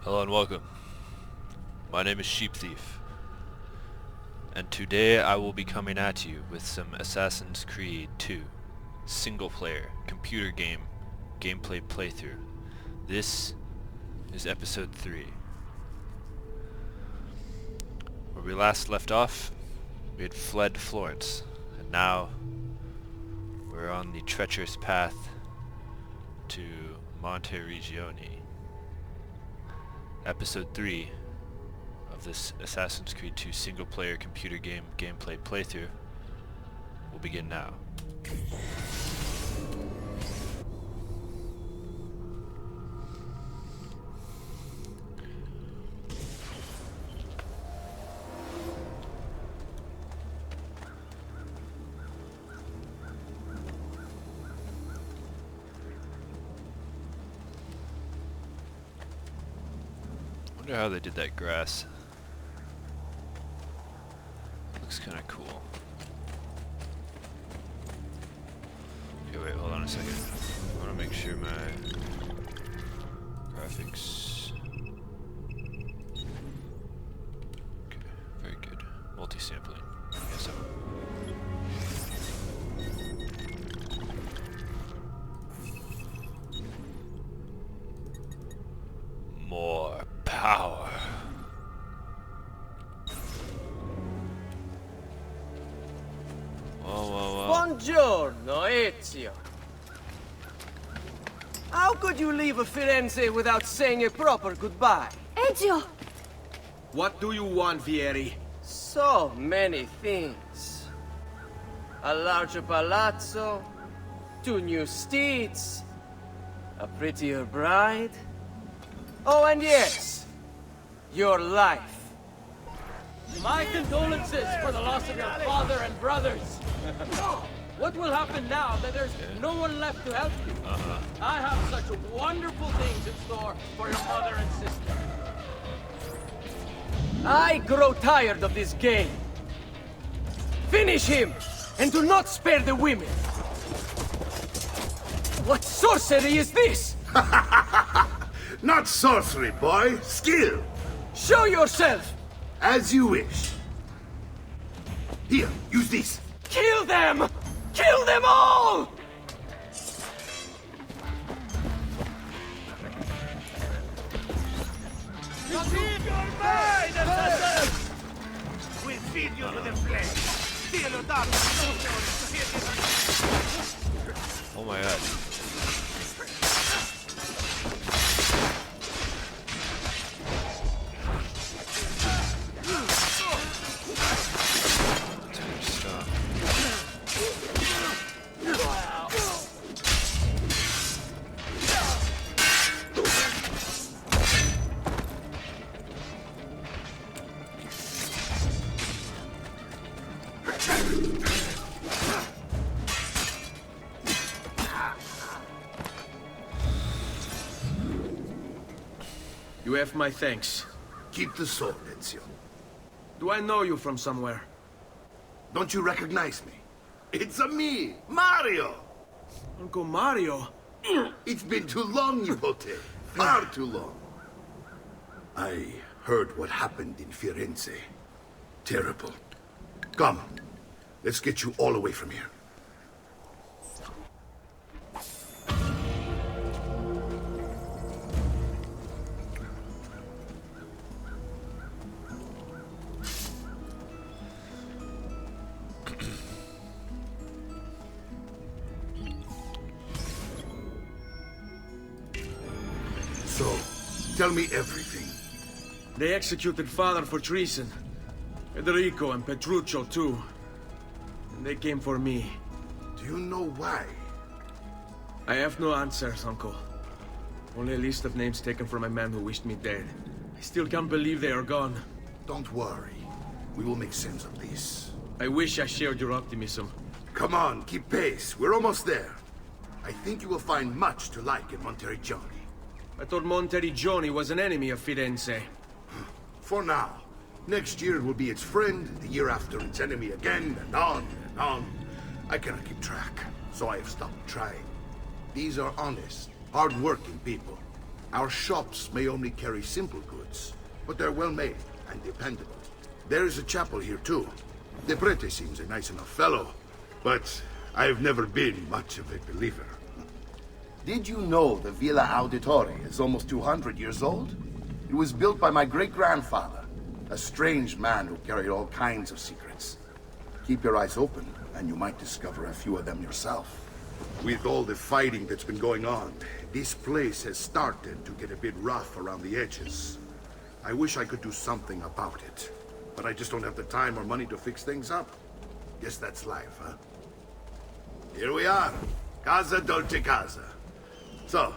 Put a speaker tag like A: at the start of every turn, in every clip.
A: Hello and welcome. My name is Sheep Thief, and today I will be coming at you with some Assassin's Creed 2 single-player computer game gameplay playthrough. This is episode 3. Where we last left off, we had fled Florence, and now we're on the treacherous path to Monteriggioni. Episode 3 of this Assassin's Creed 2 single-player computer game gameplay playthrough will begin now. I wonder how they did that grass. Looks kind of cool. Okay, wait, hold on a second. I want to make sure my graphics. Okay, very good. Multi-sampling. Yes, so. More power. Whoa.
B: Buongiorno, Ezio. How could you leave Firenze without saying a proper goodbye?
C: Ezio!
D: What do you want, Vieri?
B: So many things. A larger palazzo, 2 new steeds, a prettier bride. Oh, and yes, your life. My condolences for the loss of your father and brothers. What will happen now that there's no one left to help you? I have such wonderful things in store for your mother and sister. I grow tired of this game. Finish him, and do not spare the women. What sorcery is this?
E: Not sorcery, boy. Skill.
B: Show yourself!
E: As you wish. Here, use this.
B: Kill them! Kill them all!
E: We'll feed you to the flesh. Steal your daughter.
A: Oh my god. Stop.
D: You have my thanks.
E: Keep the sword, Ezio.
D: Do I know you from somewhere?
E: Don't you recognize me? It's a me, Mario.
D: Uncle Mario?
E: It's been too long, Nipote. Far too long. I heard what happened in Firenze. Terrible. Come, let's get you all away from here. So, tell me everything.
D: They executed father for treason. Federico and Petruccio too. And they came for me.
E: Do you know why?
D: I have no answers, Uncle. Only a list of names taken from a man who wished me dead. I still can't believe they are gone.
E: Don't worry. We will make sense of this.
D: I wish I shared your optimism.
E: Come on, keep pace. We're almost there. I think you will find much to like in Monteriggioni.
D: I thought Monteriggioni was an enemy of Firenze.
E: For now. Next year it will be its friend, the year after its enemy again, and on and on. I cannot keep track, so I have stopped trying. These are honest, hard-working people. Our shops may only carry simple goods, but they're well made and dependable. There is a chapel here too. De Prete seems a nice enough fellow, but I've never been much of a believer.
C: Did you know the Villa Auditore is almost 200 years old? It was built by my great-grandfather, a strange man who carried all kinds of secrets. Keep your eyes open, and you might discover a few of them yourself.
E: With all the fighting that's been going on, this place has started to get a bit rough around the edges. I wish I could do something about it, but I just don't have the time or money to fix things up. Guess that's life, huh? Here we are. Casa Dolce Casa. So,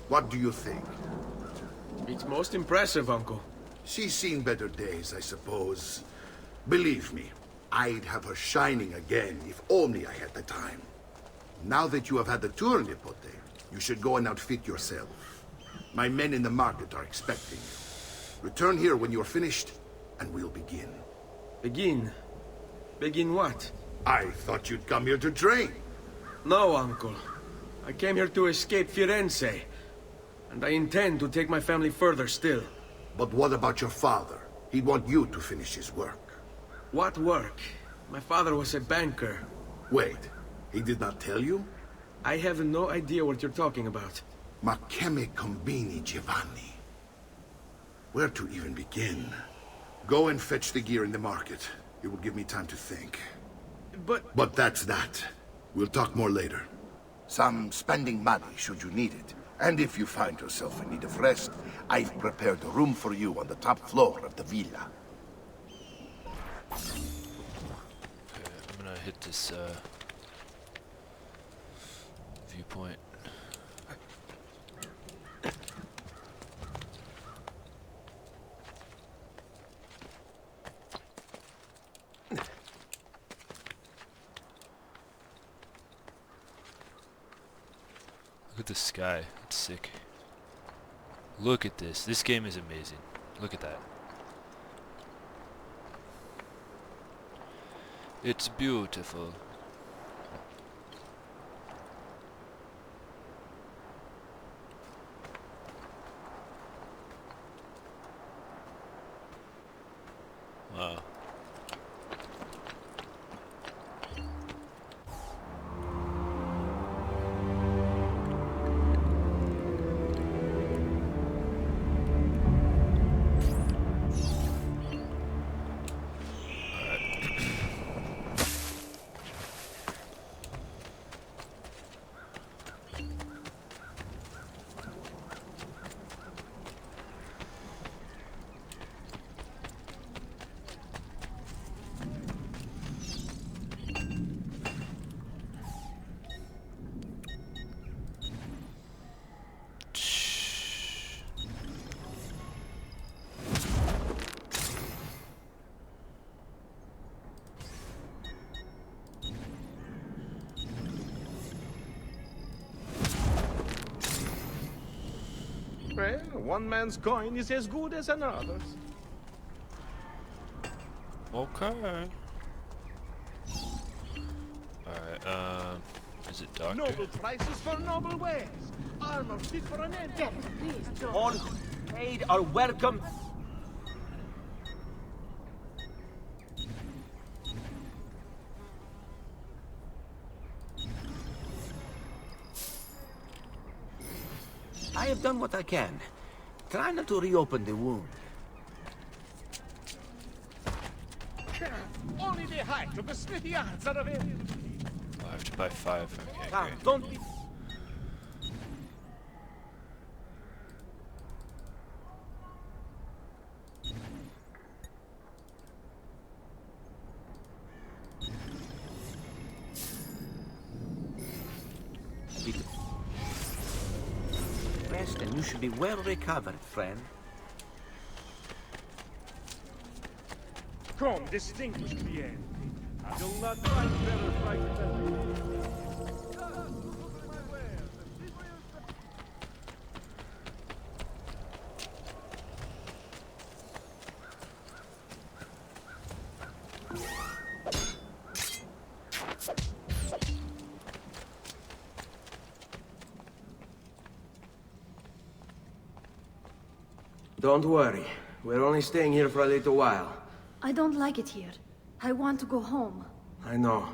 E: what do you think?
D: It's most impressive, Uncle.
E: She's seen better days, I suppose. Believe me, I'd have her shining again if only I had the time. Now that you have had the tour, Nipote, you should go and outfit yourself. My men in the market are expecting you. Return here when you're finished, and we'll begin.
D: Begin? Begin what?
E: I thought you'd come here to train.
D: No, Uncle. I came here to escape Firenze. And I intend to take my family further still.
E: But what about your father? He'd want you to finish his work.
D: What work? My father was a banker.
E: Wait, he did not tell you?
D: I have no idea what you're talking about.
E: Ma che me combini, Giovanni? Where to even begin? Go and fetch the gear in the market. It will give me time to think. But that's that. We'll talk more later.
C: Some spending money should you need it. And if you find yourself in need of rest, I've prepared a room for you on the top floor of the villa.
A: Okay, I'm gonna hit this viewpoint. Look at the sky, it's sick. Look at this, this game is amazing. Look at that. It's beautiful. Wow.
F: Well, one man's coin is as good as another's.
A: Okay. Alright, is it doctor?
F: Noble prices for noble wares. Armor fit for an end.
G: All aid are welcome. I have done what I can. Try not to reopen the wound.
F: Only the height of the smithy arts are available.
A: Oh, I have to buy 5. Okay,
G: Come,
A: great.
G: don't be... Rest and you should be well recovered, friend.
F: Come, distinguished client. I will not find better fight than me.
D: Don't worry. We're only staying here for a little while.
H: I don't like it here. I want to go home.
D: I know.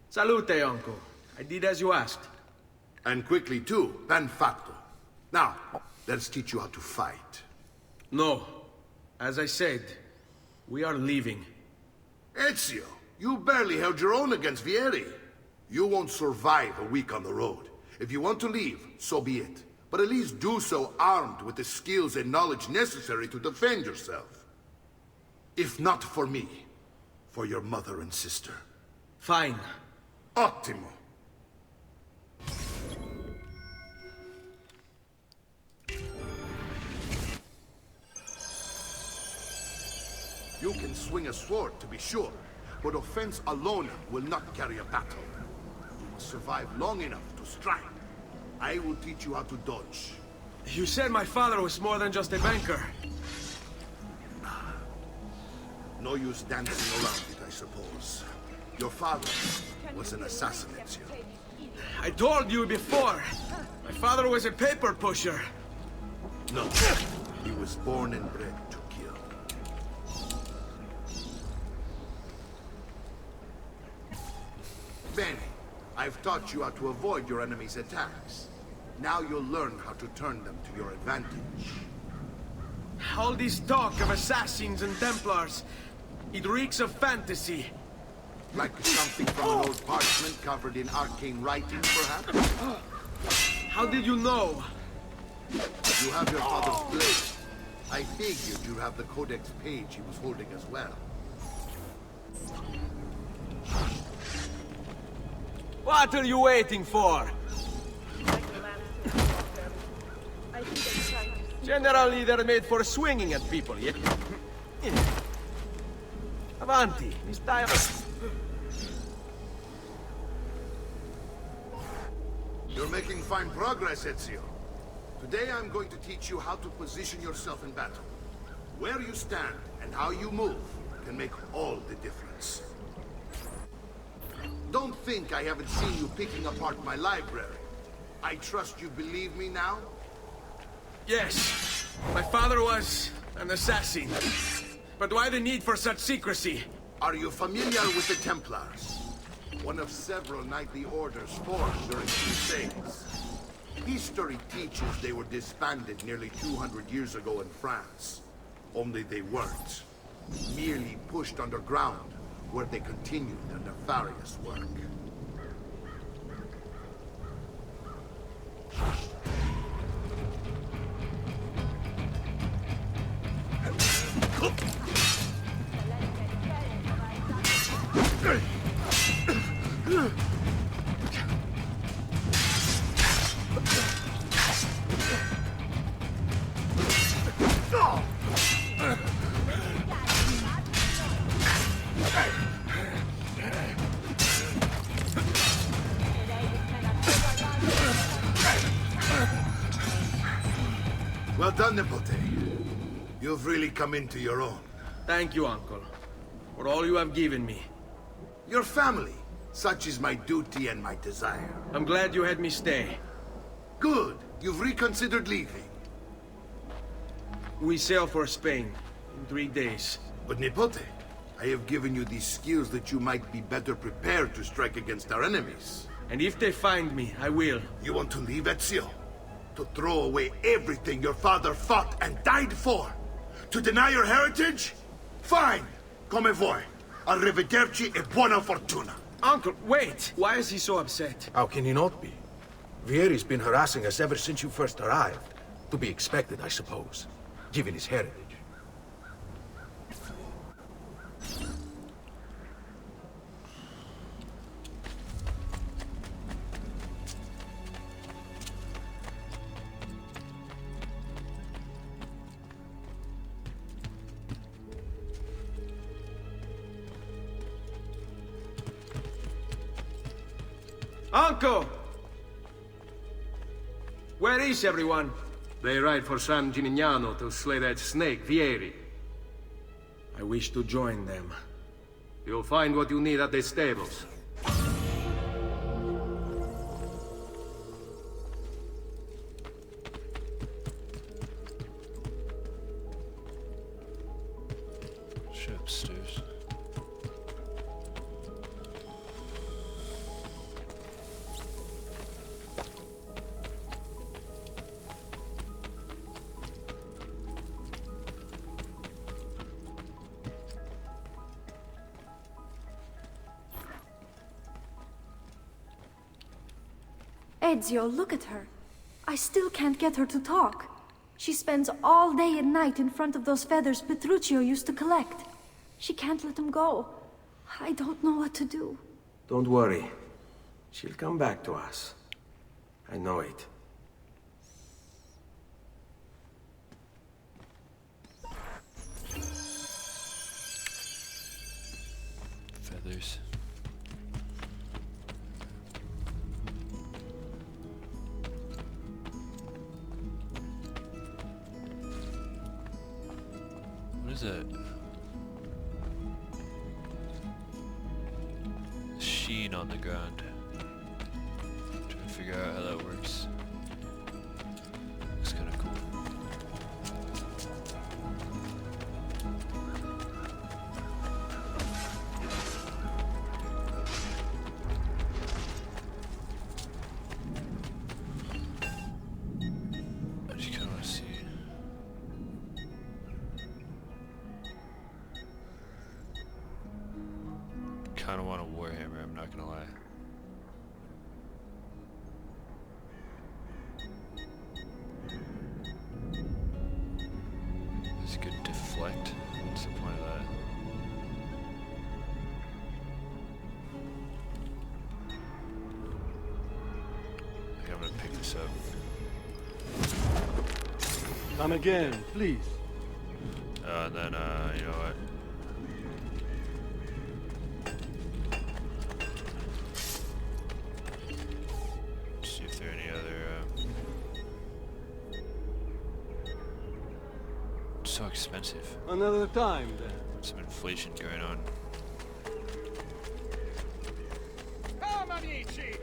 D: Salute, Uncle. I did as you asked.
E: And quickly too, ben fatto. Now, let's teach you how to fight.
D: No. As I said, we are leaving.
E: Ezio, you barely held your own against Vieri. You won't survive a week on the road. If you want to leave, so be it. But at least do so armed with the skills and knowledge necessary to defend yourself. If not for me, for your mother and sister.
D: Fine.
E: Ottimo. You can swing a sword, to be sure, but offense alone will not carry a battle. You must survive long enough to strike. I will teach you how to dodge.
D: You said my father was more than just a banker.
E: No use dancing around it, I suppose. Your father was an assassin, Ezio.
D: I told you before. My father was a paper pusher.
E: No, he was born and bred to kill. Bene, I've taught you how to avoid your enemy's attacks. Now you'll learn how to turn them to your advantage.
D: All this talk of assassins and Templars, it reeks of fantasy.
E: Like something from an old parchment covered in arcane writing, perhaps?
D: How did you know?
E: You have your father's blade. I figured you'd have the codex page he was holding as well.
D: What are you waiting for? Generally, they're made for swinging at people, yeah? Avanti, mi stai...
E: You're making fine progress, Ezio. Today I'm going to teach you how to position yourself in battle. Where you stand and how you move can make all the difference. Don't think I haven't seen you picking apart my library. I trust you believe me now?
D: Yes, my father was an assassin. But why the need for such secrecy?
E: Are you familiar with the Templars? One of several knightly orders formed during Crusades. History teaches they were disbanded nearly 200 years ago in France. Only they weren't. Merely pushed underground, where they continued their nefarious work. Well done, Nipote. You've really come into your own.
D: Thank you, Uncle, for all you have given me.
E: Your family. Such is my duty and my desire.
D: I'm glad you had me stay.
E: Good. You've reconsidered leaving.
D: We sail for Spain in 3 days.
E: But Nipote, I have given you these skills that you might be better prepared to strike against our enemies.
D: And if they find me, I will.
E: You want to leave, Ezio? To throw away everything your father fought and died for? To deny your heritage? Fine! Come vuoi. Arrivederci e buona fortuna.
D: Uncle, wait! Why is he so upset?
I: How can he not be? Vieri's been harassing us ever since you first arrived. To be expected, I suppose, given his heritage.
D: Uncle! Where is everyone?
J: They ride for San Gimignano to slay that snake, Vieri.
D: I wish to join them.
J: You'll find what you need at the stables.
A: Shit, upstairs.
H: Ezio, look at her. I still can't get her to talk. She spends all day and night in front of those feathers Petruchio used to collect. She can't let them go. I don't know what to do.
D: Don't worry. She'll come back to us. I know it.
A: Feathers. What is that? Sheen on the ground. Trying to figure out how that works. Looks kind of cool. I just kind of want to see. Kind of want a Warhammer, I'm not gonna lie. This could deflect. What's the point of that? I think I'm gonna pick this up.
F: Come again, please.
A: And then, you know what? See if there are any other, so expensive.
F: Another time, then.
A: Some inflation going on.
F: Come, amici!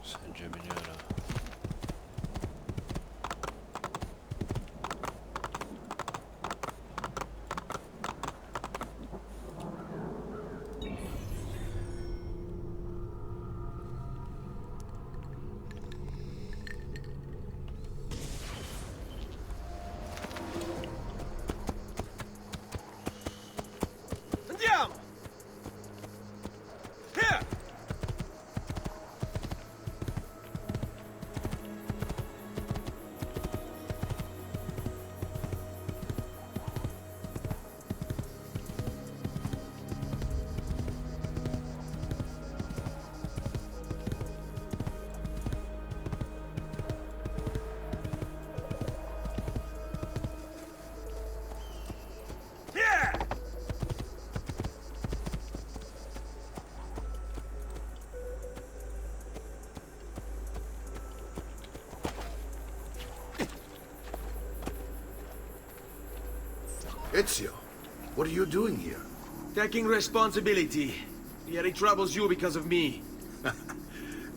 A: San Gimignano.
D: Andiamo! Here! Here!
E: Ezio, what are you doing here?
D: Taking responsibility. Vieri troubles you because of me.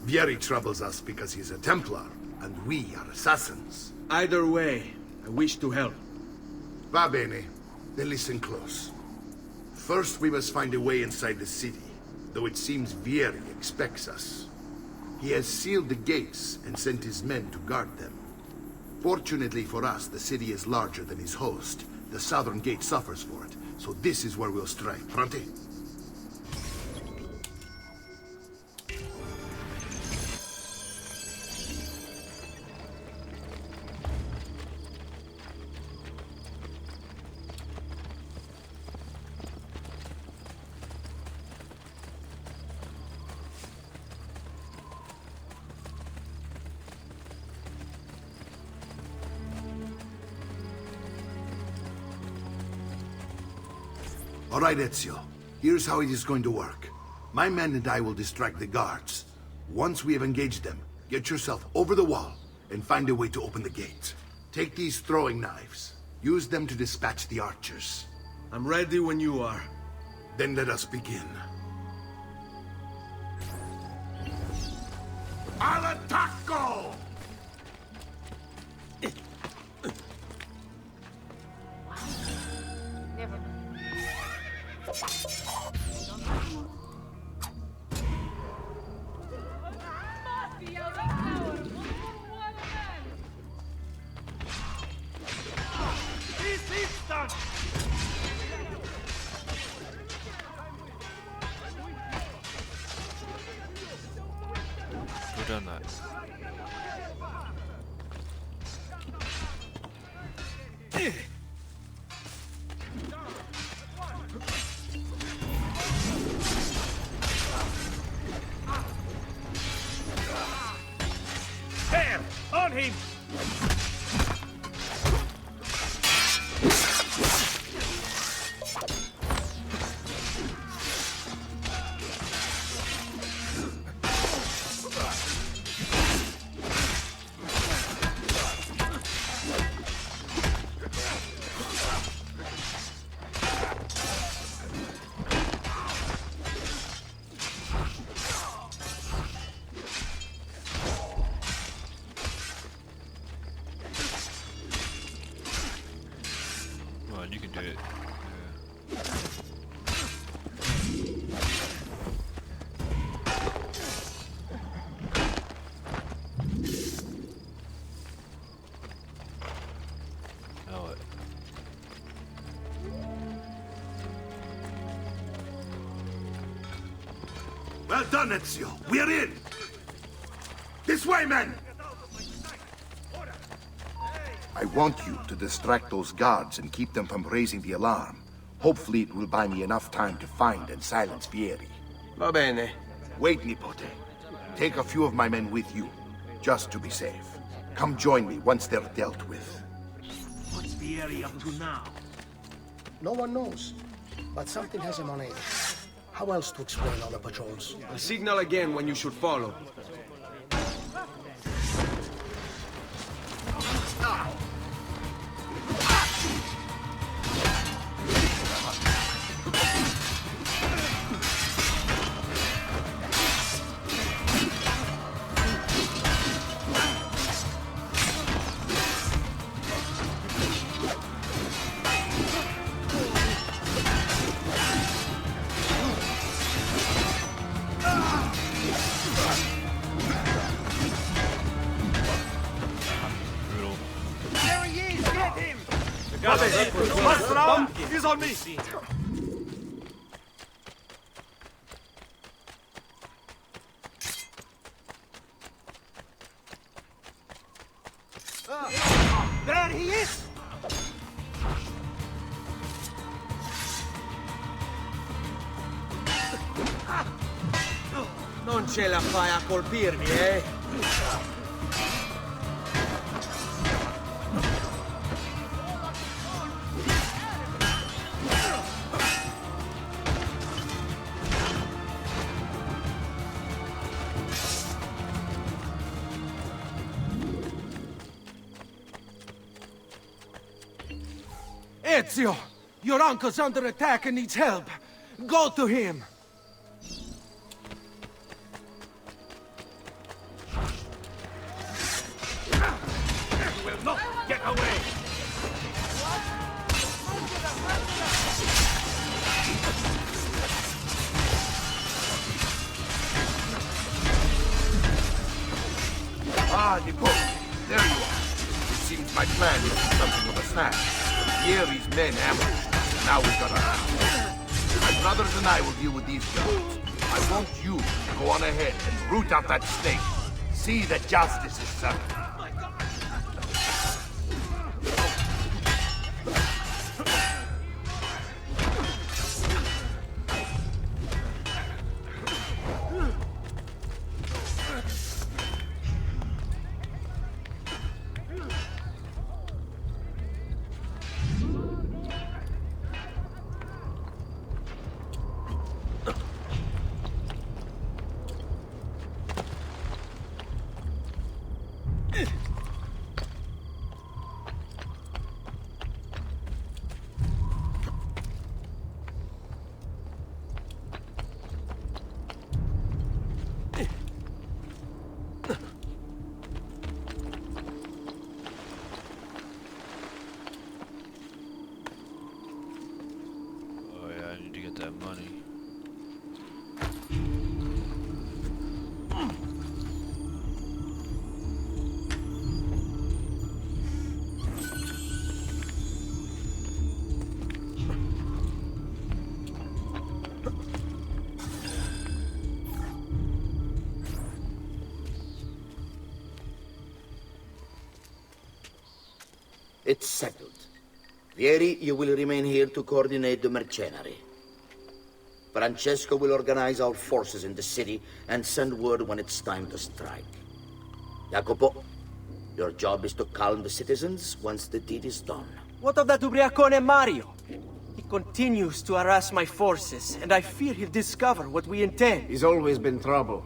E: Vieri troubles us because he's a Templar, and we are assassins.
D: Either way, I wish to help.
E: Va bene. Then listen close. First, we must find a way inside the city, though it seems Vieri expects us. He has sealed the gates and sent his men to guard them. Fortunately for us, the city is larger than his host. The southern gate suffers for it, so this is where we'll strike. Pronti? All right, Ezio. Here's how it is going to work. My men and I will distract the guards. Once we have engaged them, get yourself over the wall and find a way to open the gate. Take these throwing knives. Use them to dispatch the archers.
D: I'm ready when you are.
E: Then let us begin. Al attacco!
A: We've done that.
F: There! On him!
A: Come on, you can do it. Now what?
E: Well done, Ezio. We're in! This way, men!
C: I want you to distract those guards and keep them from raising the alarm. Hopefully it will buy me enough time to find and silence Vieri.
B: Va bene.
C: Wait, Nipote. Take a few of my men with you, just to be safe. Come join me once they're dealt with.
F: What's Vieri up to now?
K: No one knows, but something has him on edge. How else to explain all the patrols?
D: I'll signal again when you should follow.
A: Brutal.
F: There he is! Get him! He's on me! There he is!
B: Non ce la fai a colpirmi, eh?
K: Ezio! Your uncle's under attack and needs help. Go to him!
F: No! Get away!
C: Ah, Nipote, there you are. It seems my plan was something of a snap. Vieri's men ambushed us, and now we've got our My brothers and I will deal with these guards. I want you to go on ahead and root out that snake. See that justice is served.
A: that money.
L: It's settled. Vieri, you will remain here to coordinate the mercenary. Francesco will organize our forces in the city and send word when it's time to strike. Jacopo, your job is to calm the citizens once the deed is done.
B: What of that Ubriacone Mario? He continues to harass my forces, and I fear he'll discover what we intend.
K: He's always been trouble.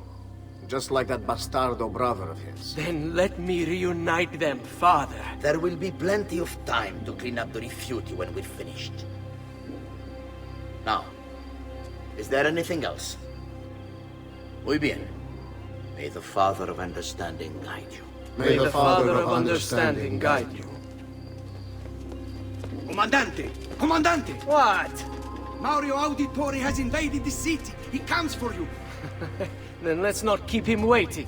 K: Just like that bastardo brother of his.
B: Then let me reunite them, father.
L: There will be plenty of time to clean up the rifiuti when we're finished. Now, is there anything else? Muy bien. May the Father of Understanding guide you.
B: May the Father of Understanding guide you.
M: Comandante! Comandante!
B: What?
M: Mario Auditore has invaded the city. He comes for you.
B: Then let's not keep him waiting.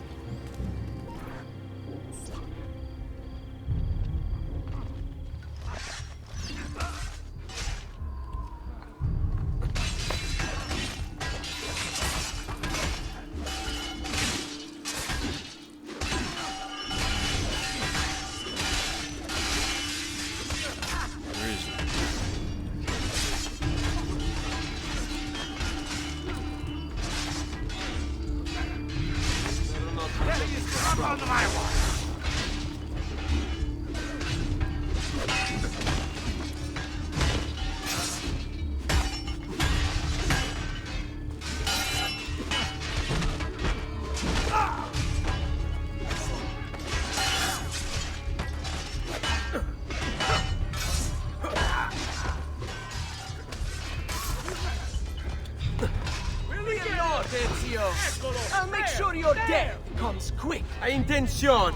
B: I'll make sure your death comes quick. A intention.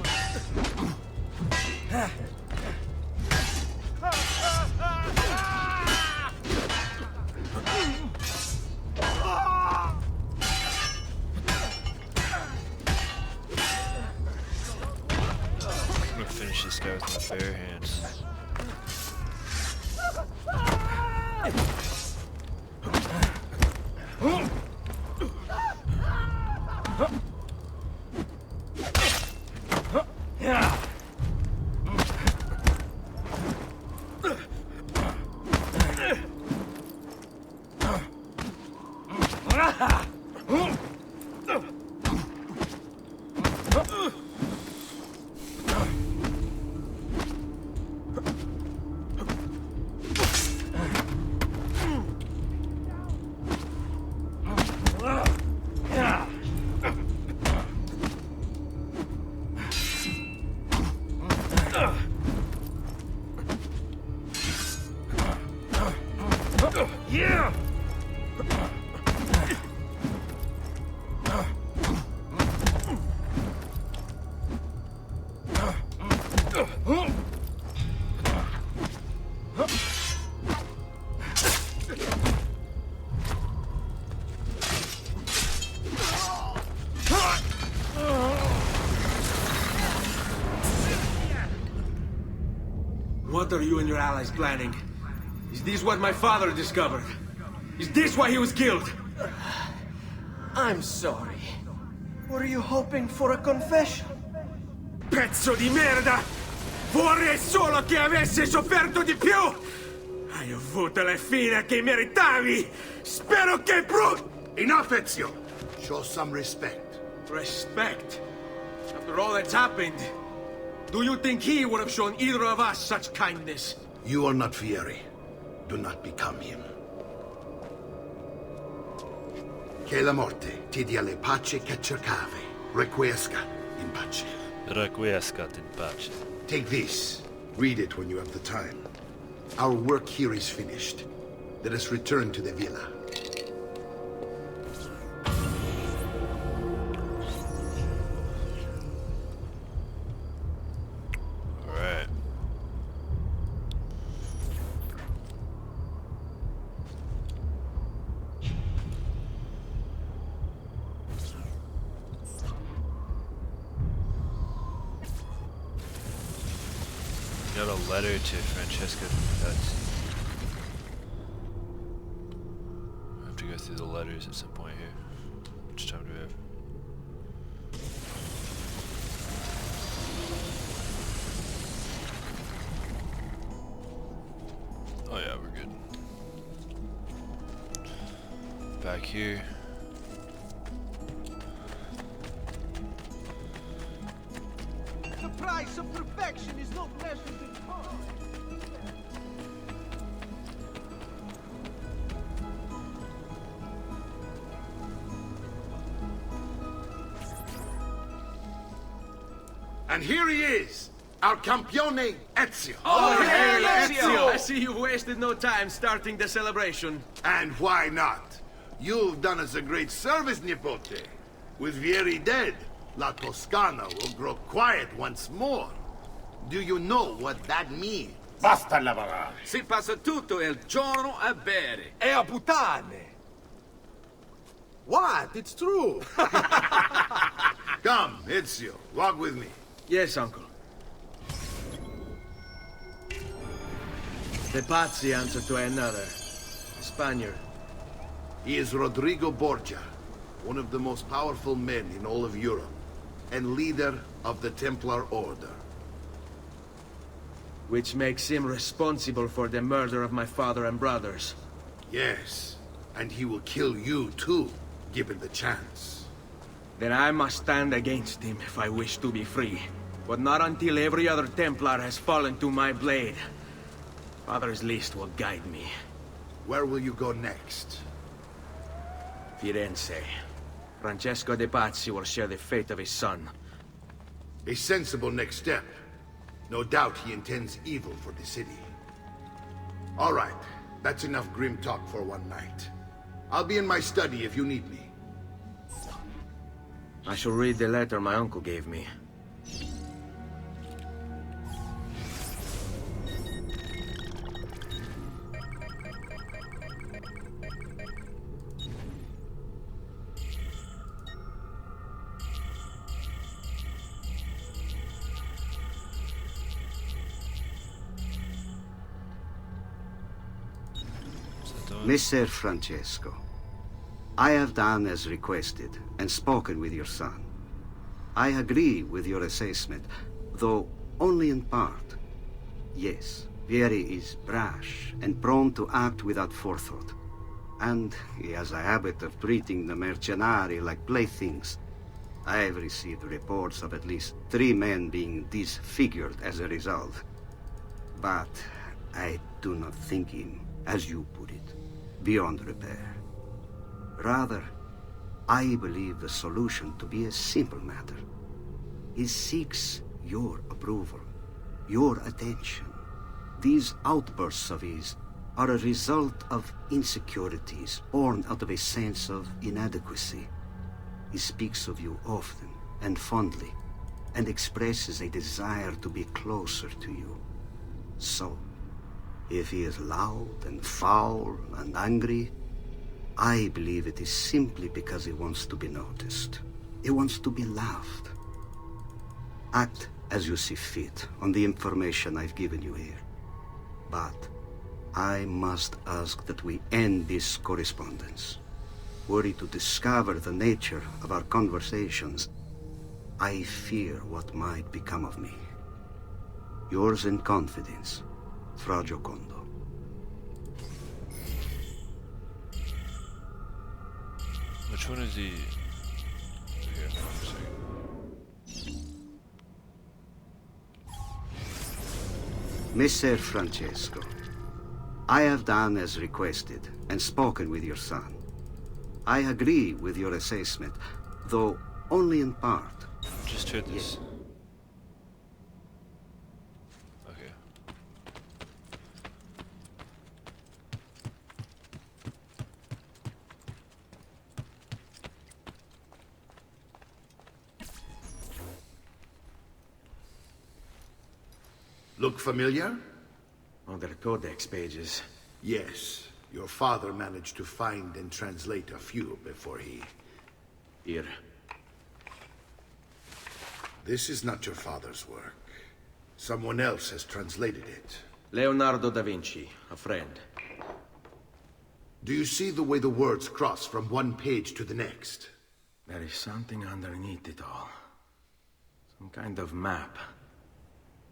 A: I'm gonna finish this guy with my bare hands.
F: Yeah!
D: What are you and your allies planning? Is this what my father discovered? Is this why he was killed?
B: I'm sorry. Were you hoping for a confession?
D: Pezzo di merda! Vorrei solo che avessi sofferto di più! Hai avuto la fine che meritavi! Spero che
E: Enough, Ezio! Show some respect.
D: Respect? After all that's happened, do you think he would have shown either of us such kindness?
E: You are not Fieri. Do not become him. Che la morte ti dia le pace che cercavi. Requiescat in pace.
A: Requiescat in pace.
E: Take this. Read it when you have the time. Our work here is finished. Let us return to the villa.
A: Alright. a letter to Francesco Pazzi. I have to go through the letters at some point here. How much time do we have? Oh yeah, we're good. Back here.
M: The price of perfection is not measured in cost.
E: And here he is, our campione Ezio.
J: Oh, hey, Ezio! I see you wasted no time starting the celebration.
E: And why not? You've done us a great service, Nipote. With Vieri dead, La Toscana will grow quiet once more. Do you know what that means?
I: Basta lavorare.
J: Si passa tutto il giorno a bere.
I: E a puttane. What? It's true.
E: Come, Ezio, walk with me.
J: Yes, uncle. The Pazzi answer to another. Spaniard.
E: He is Rodrigo Borgia, one of the most powerful men in all of Europe, and leader of the Templar Order.
J: Which makes him responsible for the murder of my father and brothers.
E: Yes, and he will kill you too, given the chance.
J: Then I must stand against him if I wish to be free. But not until every other Templar has fallen to my blade. Father's list will guide me.
E: Where will you go next?
J: Firenze. Francesco de Pazzi will share the fate of his son.
E: A sensible next step. No doubt he intends evil for the city. All right, that's enough grim talk for one night. I'll be in my study if you need me.
J: I shall read the letter my uncle gave me.
N: Messer Francesco, I have done as requested and spoken with your son. I agree with your assessment, though only in part. Yes, Vieri is brash and prone to act without forethought. And he has a habit of treating the mercenari like playthings. I have received reports of at least 3 men being disfigured as a result. But I do not think him, as you put it, beyond repair. Rather, I believe the solution to be a simple matter. He seeks your approval, your attention. These outbursts of his are a result of insecurities born out of a sense of inadequacy. He speaks of you often and fondly, and expresses a desire to be closer to you. So, if he is loud and foul and angry, I believe it is simply because he wants to be noticed. He wants to be loved. Act as you see fit on the information I've given you here. But I must ask that we end this correspondence. Were he to discover the nature of our conversations, I fear what might become of me. Yours in confidence, Fra Giocondo.
A: Which one is he? Here, hold on a second.
N: Messer Francesco, I have done as requested and spoken with your son. I agree with your assessment, though only in part.
A: Just heard this. Okay.
E: Look familiar?
J: On their codex pages.
E: Yes. Your father managed to find and translate a few before he...
J: Here.
E: This is not your father's work. Someone else has translated it.
J: Leonardo da Vinci, a friend.
E: Do you see the way the words cross from one page to the next?
J: There is something underneath it all. Some kind of map.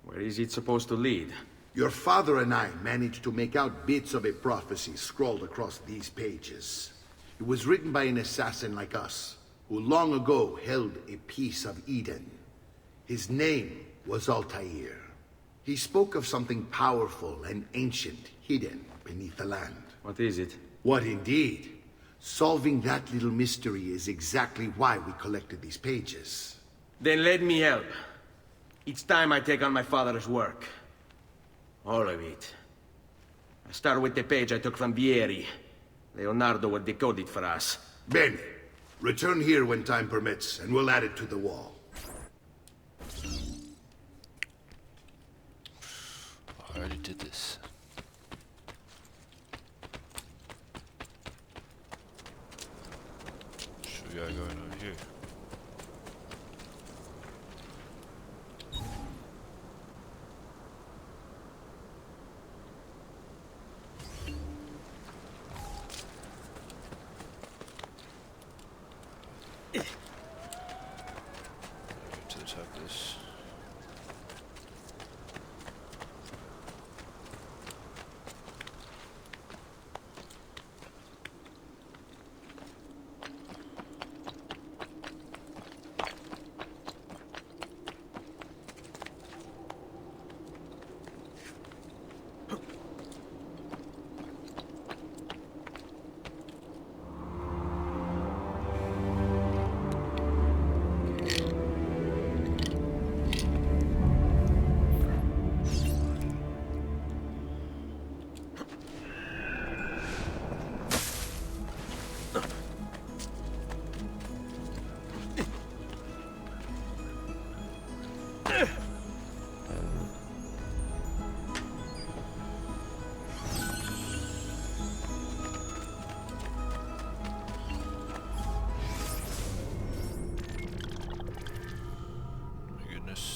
J: Where is it supposed to lead?
E: Your father and I managed to make out bits of a prophecy scrawled across these pages. It was written by an assassin like us, who long ago held a piece of Eden. His name was Altair. He spoke of something powerful and ancient hidden beneath the land.
J: What is it?
E: What indeed? Solving that little mystery is exactly why we collected these pages.
J: Then let me help. Each time I take on my father's work. All of it. I start with the page I took from Vieri. Leonardo will decode it for us.
E: Bene. Return here when time permits, and we'll add it to the wall.
A: I already did this. So we gotta go in over here. Get to the top of this.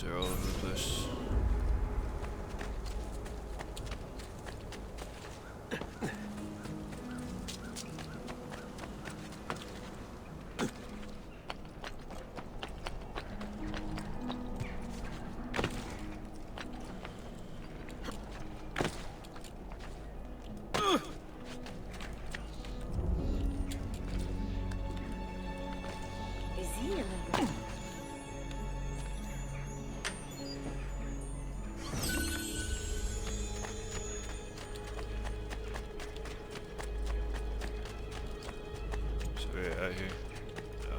A: They're all over the place.
O: Is he in the
A: Out here. No.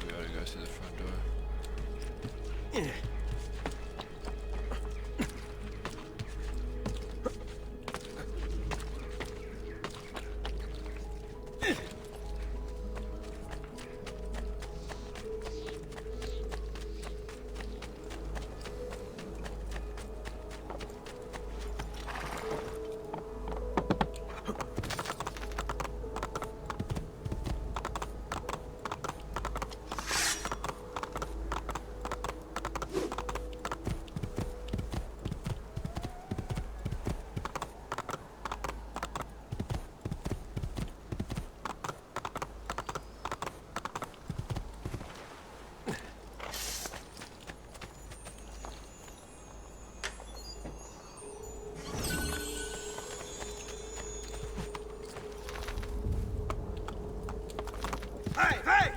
A: We gotta go through the front door.
D: Hey, hey!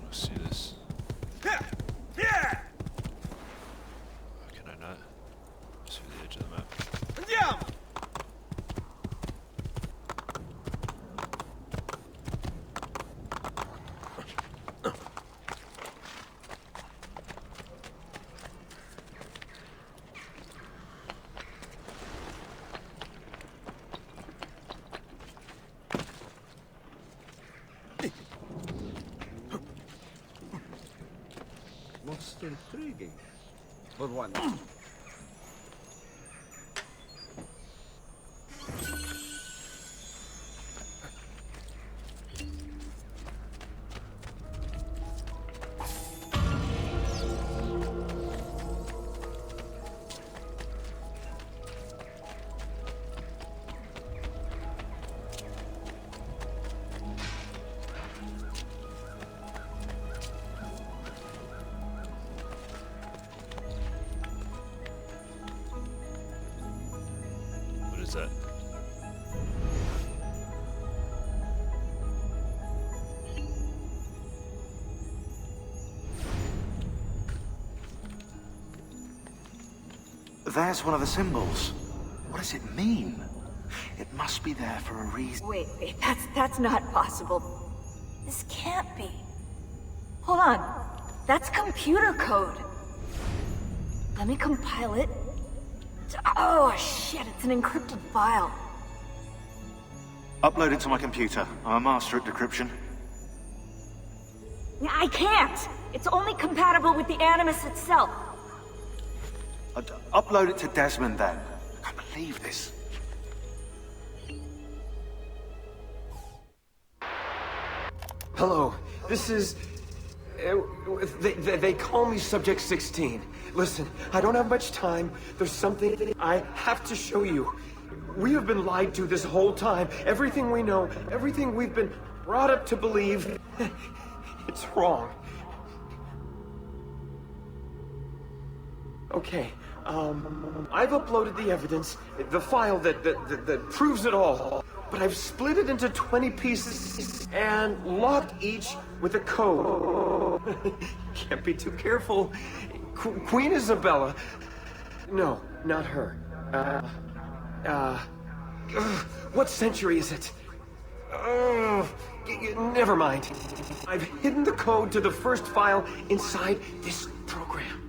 A: Let's see this.
D: Yeah!
A: How can I not? See the edge of the map.
D: Andiamo!
K: Most intriguing.
P: Good one.
A: What is that?
Q: There's one of the symbols. What does it mean? It must be there for a reason.
O: Wait, that's not possible. This can't be. Hold on. That's computer code. Let me compile it. Oh, shit, it's an encrypted file.
Q: Upload it to my computer. I'm a master at decryption.
O: I can't! It's only compatible with the Animus itself.
Q: Upload it to Desmond, then. I can't believe this.
I: Hello, this is... They call me Subject 16. Listen, I don't have much time. There's something I have to show you. We have been lied to this whole time. Everything we know, everything we've been brought up to believe, it's wrong. Okay, I've uploaded the evidence, the file that proves it all. But I've split it into 20 pieces and locked each with a code. Can't be too careful. Queen Isabella. No, not her. What century is it? Never mind. I've hidden the code to the first file inside this program.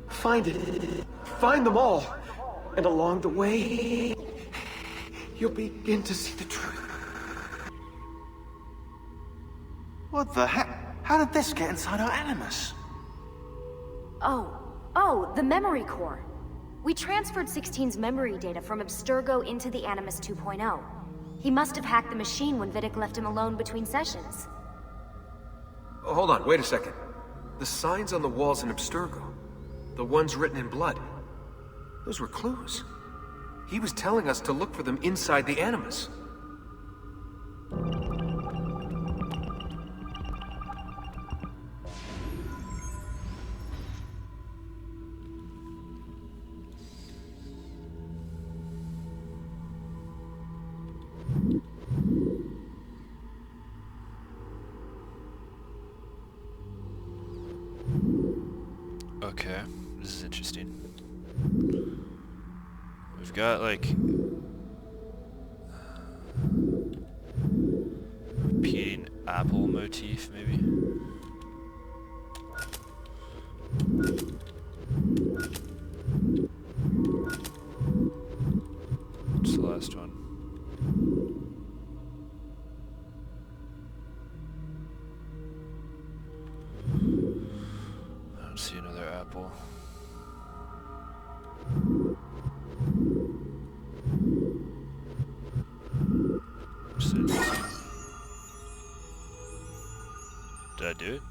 I: Find it. Find them all. And along the way, you'll begin to see the truth.
Q: What the heck? How did this get inside our Animus?
R: Oh, the memory core. We transferred 16's memory data from Abstergo into the Animus 2.0. He must have hacked the machine when Vidic left him alone between sessions.
I: Oh, hold on, wait a second. The signs on the walls in Abstergo, the ones written in blood, those were clues. He was telling us to look for them inside the Animus.
A: Okay, this is interesting. We've got like repeating apple motif, maybe. What's the last one? I don't see another apple. Did I do it?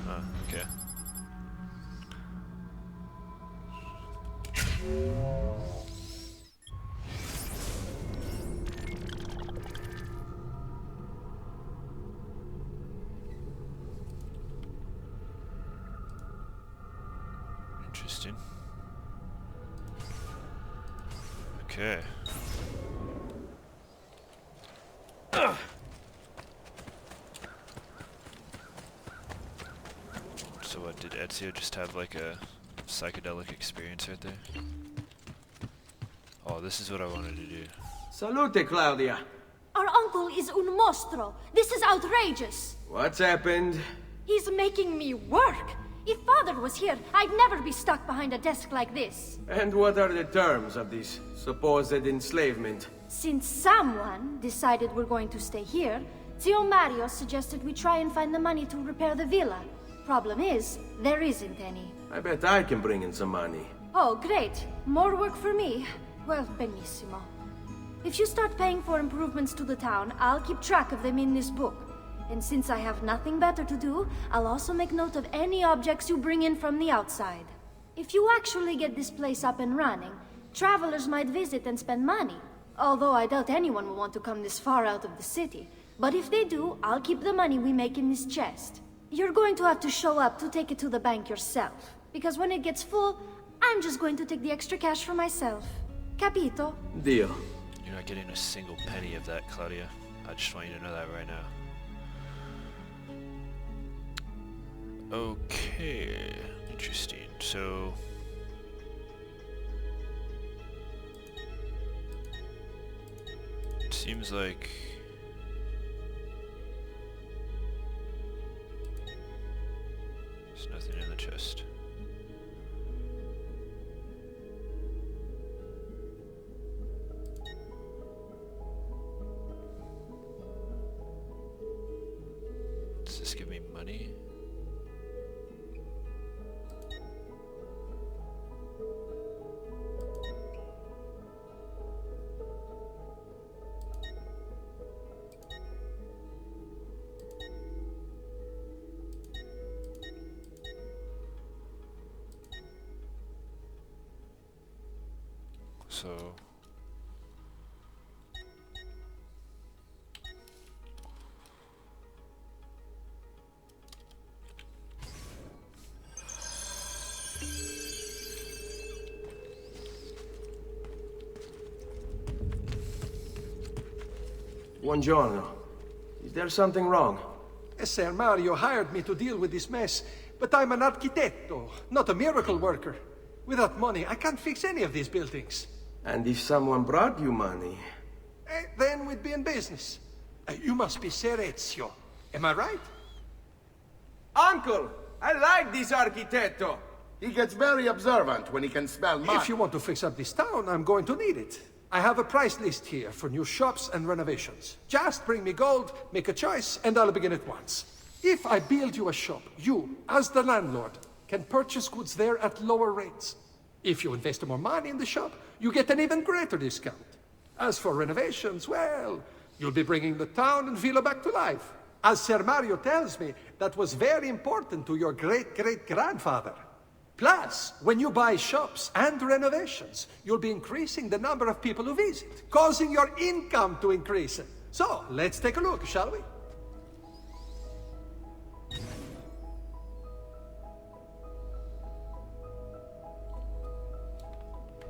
A: Oh, okay. Interesting. Okay. So what, did Ezio just have like a psychedelic experience right there? Oh, this is what I wanted to do.
J: Salute, Claudia.
H: Our uncle is un mostro. This is outrageous.
J: What's happened?
H: He's making me work. If Father was here, I'd never be stuck behind a desk like this.
J: And what are the terms of this supposed enslavement?
H: Since someone decided we're going to stay here, Zio Mario suggested we try and find the money to repair the villa. Problem is, there isn't any.
J: I bet I can bring in some money.
H: Oh, great. More work for me. Well, benissimo. If you start paying for improvements to the town, I'll keep track of them in this book. And since I have nothing better to do, I'll also make note of any objects you bring in from the outside. If you actually get this place up and running, travelers might visit and spend money. Although I doubt anyone will want to come this far out of the city. But if they do, I'll keep the money we make in this chest. You're going to have to show up to take it to the bank yourself. Because when it gets full, I'm just going to take the extra cash for myself. Capito?
J: Deal.
A: You're not getting a single penny of that, Claudia. I just want you to know that right now. Okay, interesting. So it seems like there's nothing in the chest. Does this give me money? So
J: Buongiorno. Is there something wrong?
K: Ser Mario hired me to deal with this mess, but I'm an architetto, not a miracle worker. Without money, I can't fix any of these buildings.
J: And if someone brought you money?
K: Then we'd be in business. You must be Ser Ezio. Am I right?
J: Uncle! I like this architetto!
C: He gets very observant when he can smell money.
K: If you want to fix up this town, I'm going to need it. I have a price list here for new shops and renovations. Just bring me gold, make a choice, and I'll begin at once. If I build you a shop, you, as the landlord, can purchase goods there at lower rates. If you invest more money in the shop, you get an even greater discount. As for renovations, well, you'll be bringing the town and villa back to life. As Ser Mario tells me, that was very important to your great-great-grandfather. Plus, when you buy shops and renovations, you'll be increasing the number of people who visit, causing your income to increase. So, let's take a look, shall we?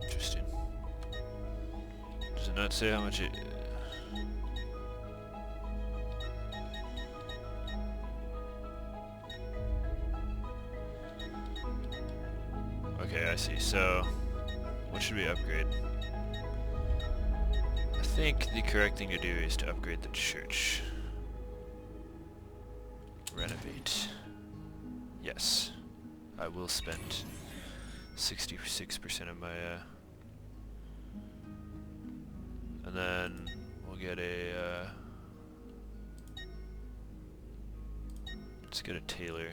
A: Interesting. Does it not say how much it... Okay, I see. So, what should we upgrade? I think the correct thing to do is to upgrade the church. Renovate. Yes. I will spend 66% of my, and then we'll get a, let's get a tailor.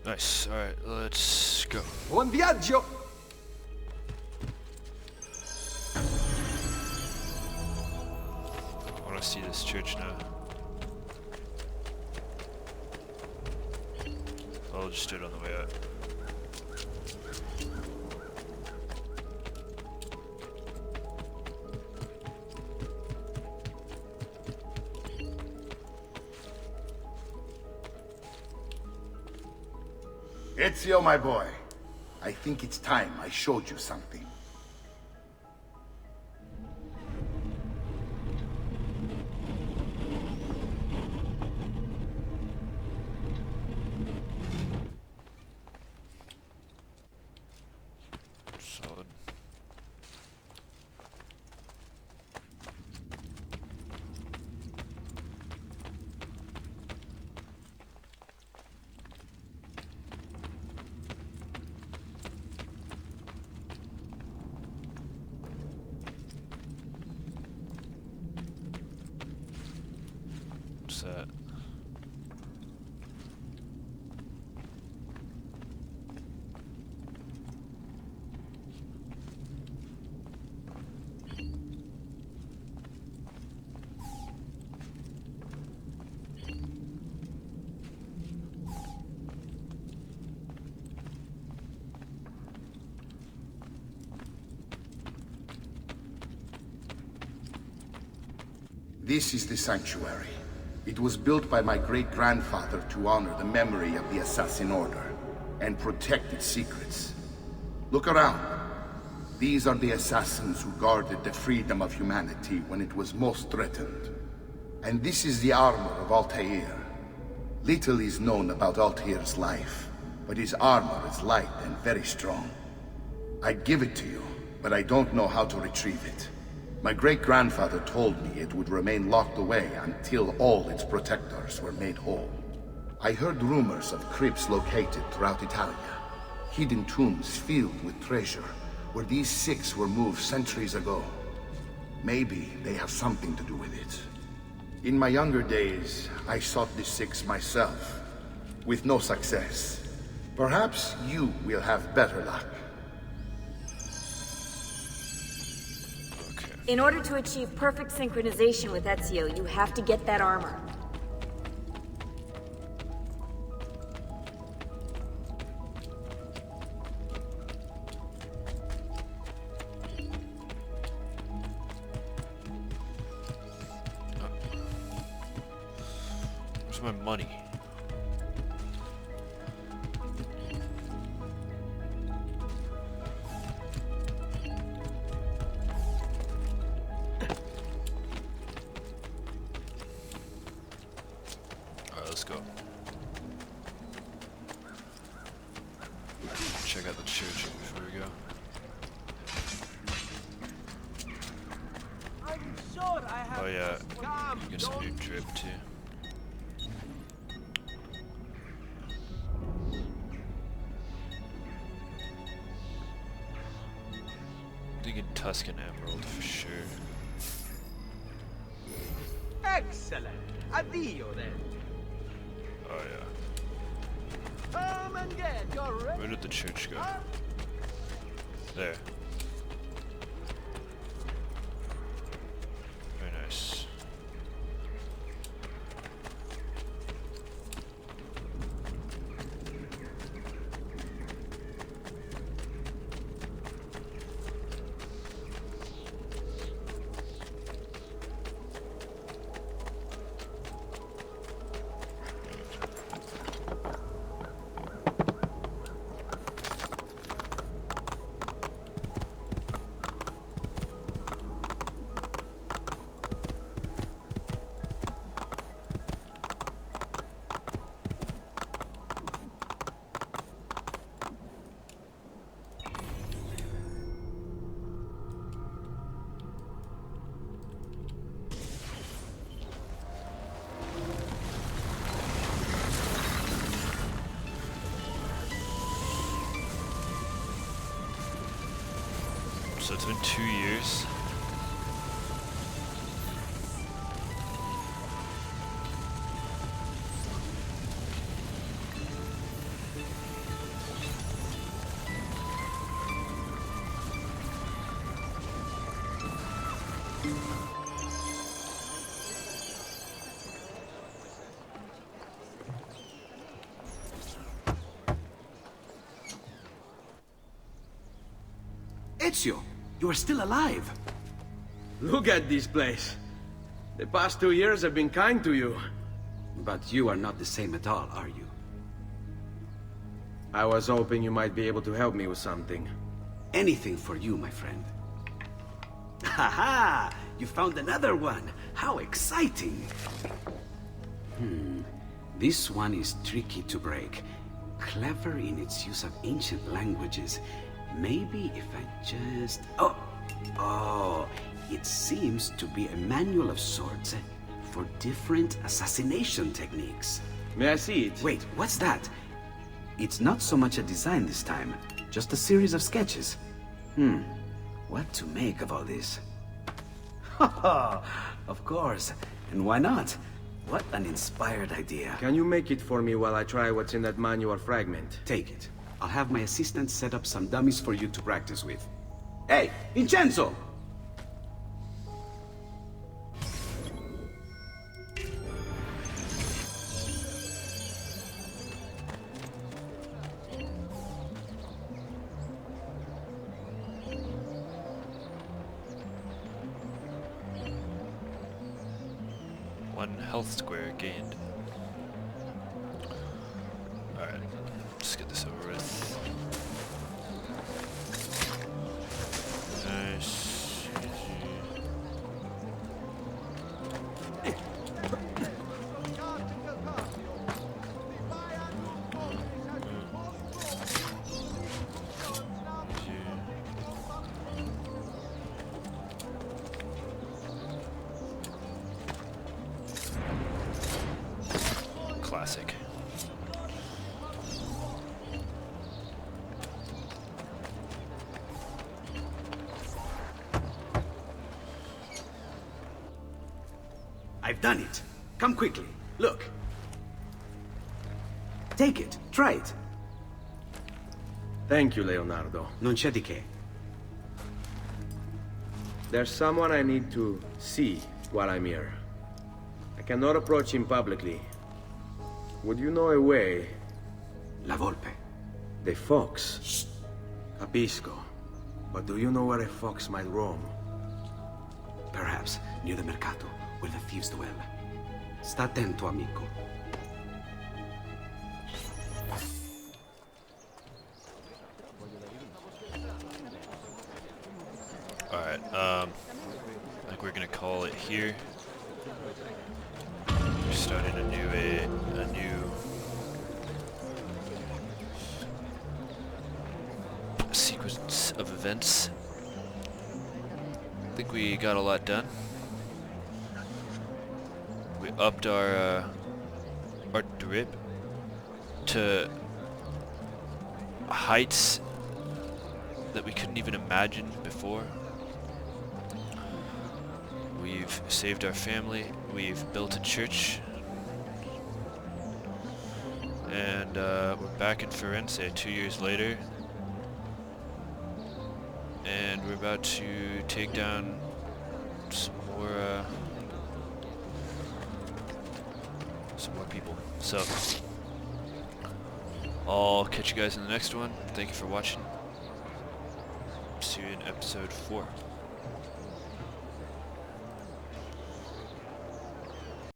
A: Nice. Alright, let's go.
K: Buon viaggio!
A: I want to see this church now. I'll just do it on the way out.
C: Ezio, my boy, I think it's time I showed you something.
A: Solid. that?
C: This is the sanctuary. It was built by my great-grandfather to honor the memory of the Assassin Order and protect its secrets. Look around. These are the assassins who guarded the freedom of humanity when it was most threatened. And this is the armor of Altair. Little is known about Altair's life, but his armor is light and very strong. I'd give it to you, but I don't know how to retrieve it. My great-grandfather told me it would remain locked away until all its protectors were made whole. I heard rumors of crypts located throughout Italia, hidden tombs filled with treasure, where these six were moved centuries ago. Maybe they have something to do with it. In my younger days, I sought the six myself, with no success. Perhaps you will have better luck.
O: In order to achieve perfect synchronization with Ezio, you have to get that armor.
A: Where's my money? Let's go. Check out the church before we go. Oh yeah, you get some new drip too. Digging Tuscan Emerald for sure.
M: Excellent. Addio then.
A: Oh yeah.
M: Come and get your
A: Where did the church go? There. Very nice. So it's been 2 years.
J: Ezio, you are still alive.
I: Look at this place. The past 2 years have been kind to you.
J: But you are not the same at all, are you?
I: I was hoping you might be able to help me with something.
J: Anything for you, my friend. Haha! You found another one! How exciting! This one is tricky to break. Clever in its use of ancient languages. Maybe if I just... Oh, it seems to be a manual of sorts for different assassination techniques.
I: May I see it?
J: Wait, what's that? It's not so much a design this time, just a series of sketches. What to make of all this? Of course, and why not?
P: What an inspired idea.
J: Can you make it for me while I try what's in that manual fragment?
P: Take it. I'll have my assistant set up some dummies for you to practice with. Hey, Vincenzo!
A: One health square gained. Alright, just get this over with. Nice. Classic.
P: I've done it. Come quickly. Look. Take it. Try it.
J: Thank you, Leonardo.
P: Non c'è di che.
J: There's someone I need to see while I'm here. I cannot approach him publicly. Would you know a way?
P: La Volpe.
J: The fox. Shh. Capisco. But do you know where a fox might roam?
P: Perhaps near the Mercato, where the thieves dwell. Sta attento, amico.
A: Alright, I think we're gonna call it here. We're starting a new sequence of events. I think we got a lot done. We upped our drip to heights that we couldn't even imagine before. We've saved our family, we've built a church, and we're back in Firenze 2 years later, and we're about to take down some more people. So, I'll catch you guys in the next one. Thank you for watching. See you in episode 4.